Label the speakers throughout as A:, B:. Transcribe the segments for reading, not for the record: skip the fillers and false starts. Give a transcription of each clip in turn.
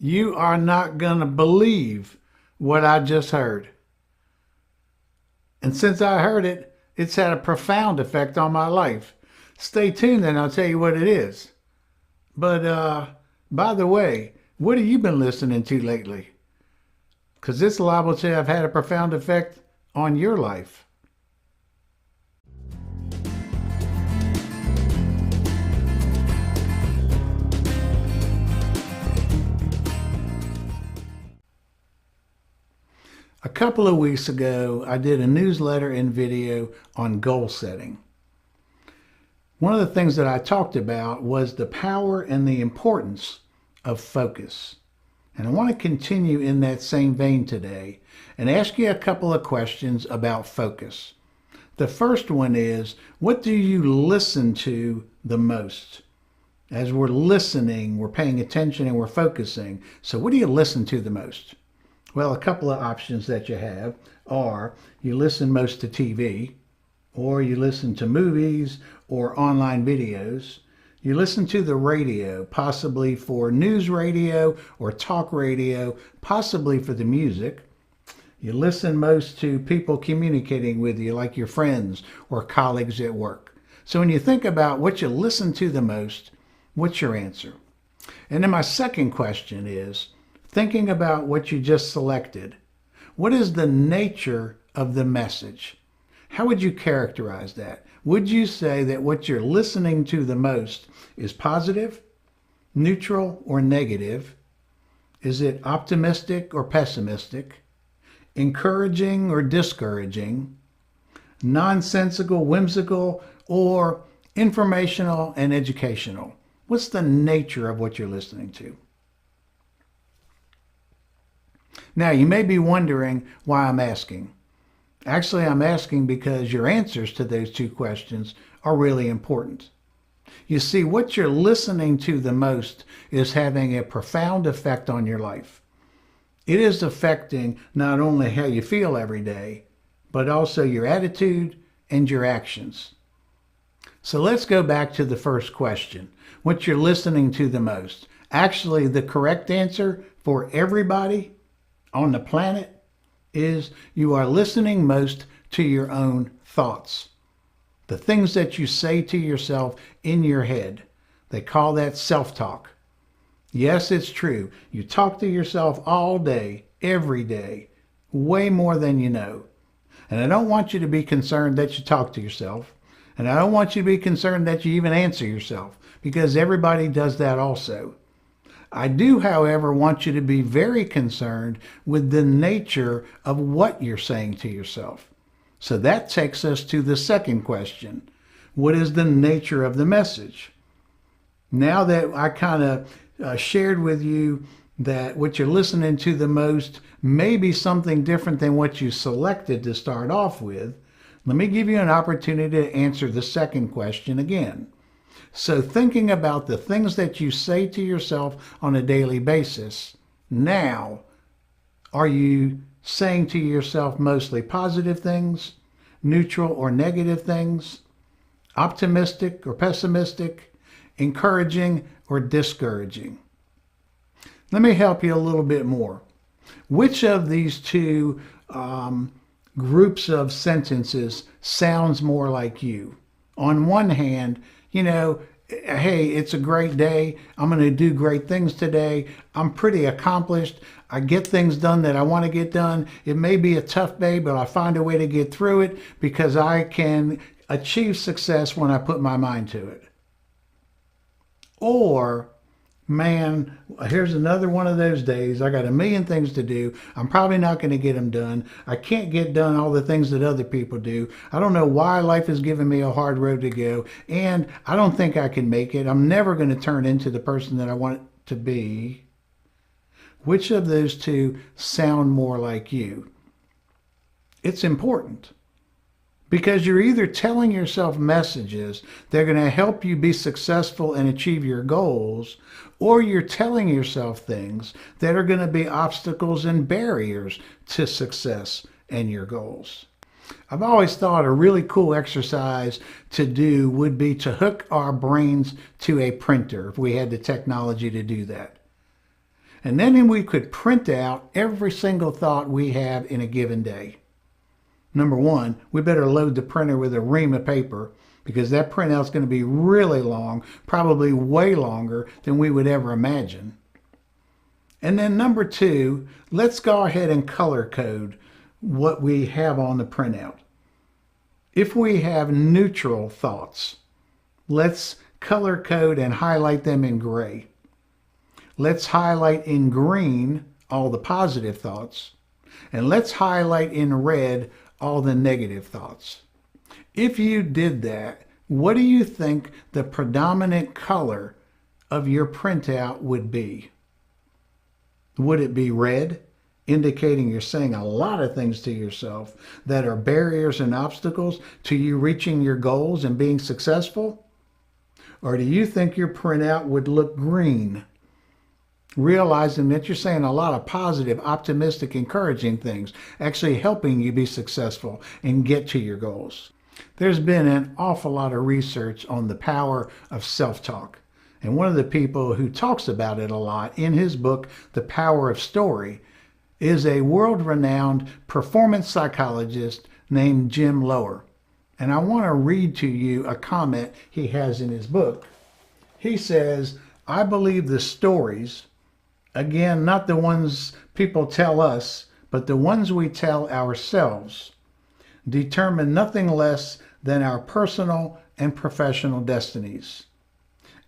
A: You are not going to believe what I just heard. And since I heard it, it's had a profound effect on my life. Stay tuned and I'll tell you what it is. But by the way, what have you been listening to lately? Because this liable to have had a profound effect on your life. A couple of weeks ago, I did a newsletter and video on goal setting. One of the things that I talked about was the power and the importance of focus. And I want to continue in that same vein today and ask you a couple of questions about focus. The first one is, what do you listen to the most? As we're listening, we're paying attention and we're focusing. So what do you listen to the most? Well, a couple of options that you have are you listen most to TV, or you listen to movies or online videos. You listen to the radio, possibly for news radio or talk radio, possibly for the music. You listen most to people communicating with you, like your friends or colleagues at work. So when you think about what you listen to the most, what's your answer? And then my second question is, thinking about what you just selected, what is the nature of the message? How would you characterize that? Would you say that what you're listening to the most is positive, neutral, or negative? Is it optimistic or pessimistic? Encouraging or discouraging? Nonsensical, whimsical, or informational and educational? What's the nature of what you're listening to? Now, you may be wondering why I'm asking. Actually, I'm asking because your answers to those two questions are really important. You see, what you're listening to the most is having a profound effect on your life. It is affecting not only how you feel every day, but also your attitude and your actions. So let's go back to the first question, what you're listening to the most. Actually, the correct answer for everybody on the planet is you are listening most to your own thoughts. The things that you say to yourself in your head. They call that self-talk. Yes, it's true. You talk to yourself all day, every day, way more than you know. And I don't want you to be concerned that you talk to yourself. And I don't want you to be concerned that you even answer yourself, because everybody does that also. I do, however, want you to be very concerned with the nature of what you're saying to yourself. So that takes us to the second question. What is the nature of the message? Now that I kind of shared with you that what you're listening to the most may be something different than what you selected to start off with, let me give you an opportunity to answer the second question again. So thinking about the things that you say to yourself on a daily basis, now, are you saying to yourself mostly positive things, neutral or negative things, optimistic or pessimistic, encouraging or discouraging? Let me help you a little bit more. Which of these two groups of sentences sounds more like you? On one hand, hey, it's a great day. I'm going to do great things today. I'm pretty accomplished. I get things done that I want to get done. It may be a tough day, but I find a way to get through it because I can achieve success when I put my mind to it. Or, man, here's another one of those days. I got a million things to do. I'm probably not going to get them done. I can't get done all the things that other people do. I don't know why life is giving me a hard road to go, and I don't think I can make it. I'm never going to turn into the person that I want to be. Which of those two sound more like you? It's important. Because you're either telling yourself messages that are going to help you be successful and achieve your goals, or you're telling yourself things that are going to be obstacles and barriers to success and your goals. I've always thought a really cool exercise to do would be to hook our brains to a printer if we had the technology to do that. And then we could print out every single thought we have in a given day. Number one, we better load the printer with a ream of paper because that printout is going to be really long, probably way longer than we would ever imagine. And then number two, let's go ahead and color code what we have on the printout. If we have neutral thoughts, let's color code and highlight them in gray. Let's highlight in green all the positive thoughts, and let's highlight in red all the negative thoughts. If you did that, what do you think the predominant color of your printout would be? Would it be red, indicating you're saying a lot of things to yourself that are barriers and obstacles to you reaching your goals and being successful? Or do you think your printout would look green, realizing that you're saying a lot of positive, optimistic, encouraging things, actually helping you be successful and get to your goals? There's been an awful lot of research on the power of self-talk. And one of the people who talks about it a lot in his book, The Power of Story, is a world-renowned performance psychologist named Jim Lower. And I want to read to you a comment he has in his book. He says, "I believe the stories, again, not the ones people tell us, but the ones we tell ourselves, determine nothing less than our personal and professional destinies.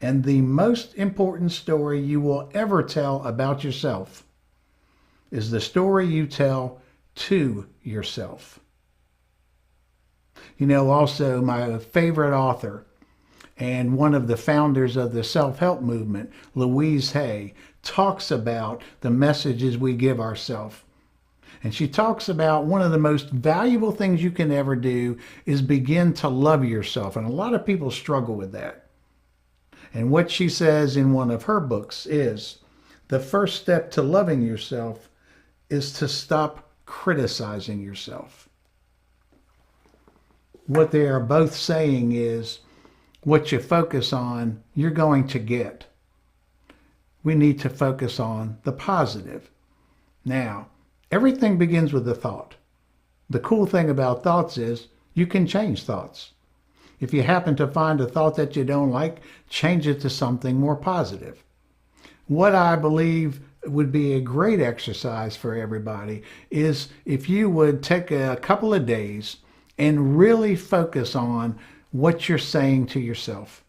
A: And the most important story you will ever tell about yourself is the story you tell to yourself." You know, also my favorite author and one of the founders of the self-help movement, Louise Hay, talks about the messages we give ourselves. And she talks about one of the most valuable things you can ever do is begin to love yourself. And a lot of people struggle with that. And what she says in one of her books is the first step to loving yourself is to stop criticizing yourself. What they are both saying is what you focus on, you're going to get. We need to focus on the positive. Now, everything begins with a thought. The cool thing about thoughts is you can change thoughts. If you happen to find a thought that you don't like, change it to something more positive. What I believe would be a great exercise for everybody is if you would take a couple of days and really focus on what you're saying to yourself.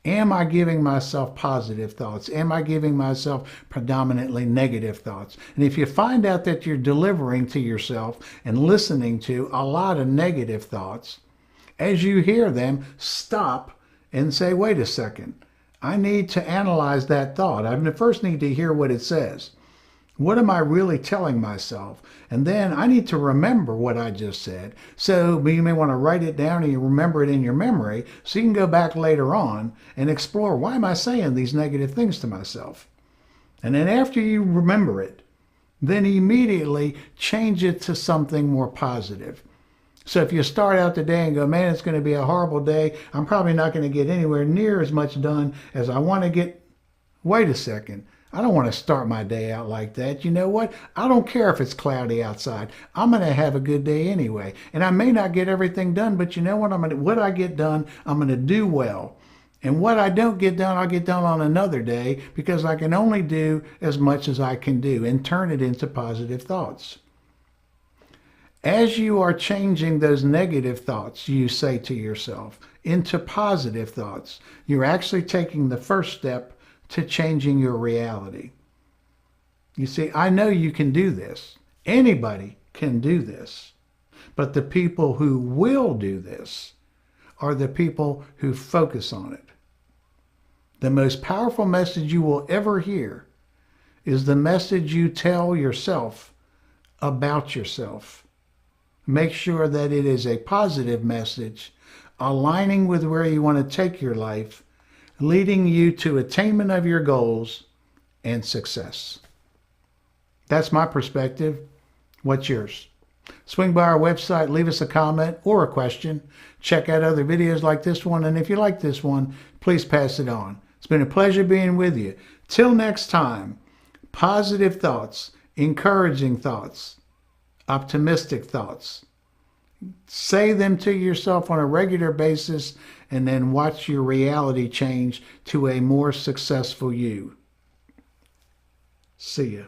A: Am I giving myself positive thoughts? Am I giving myself predominantly negative thoughts? And if you find out that you're delivering to yourself and listening to a lot of negative thoughts, as you hear them, stop and say, wait a second. I need to analyze that thought. I first need to hear what it says. What am I really telling myself? And then I need to remember what I just said. So you may want to write it down and you remember it in your memory so you can go back later on and explore, why am I saying these negative things to myself? And then after you remember it, then immediately change it to something more positive. So if you start out the day and go, man, it's going to be a horrible day, I'm probably not going to get anywhere near as much done as I want to get. Wait a second. I don't want to start my day out like that. You know what? I don't care if it's cloudy outside. I'm going to have a good day anyway. And I may not get everything done, but you know what? What I get done, I'm going to do well. And what I don't get done, I'll get done on another day because I can only do as much as I can do and turn it into positive thoughts. As you are changing those negative thoughts you say to yourself into positive thoughts, you're actually taking the first step to changing your reality. You see, I know you can do this. Anybody can do this. But the people who will do this are the people who focus on it. The most powerful message you will ever hear is the message you tell yourself about yourself. Make sure that it is a positive message, aligning with where you want to take your life, leading you to attainment of your goals and success. That's my perspective. What's yours? Swing by our website, leave us a comment or a question. Check out other videos like this one, and if you like this one, please pass it on. It's been a pleasure being with you. Till next time, Positive thoughts, encouraging thoughts, optimistic thoughts. Say them to yourself on a regular basis and then watch your reality change to a more successful you. See ya.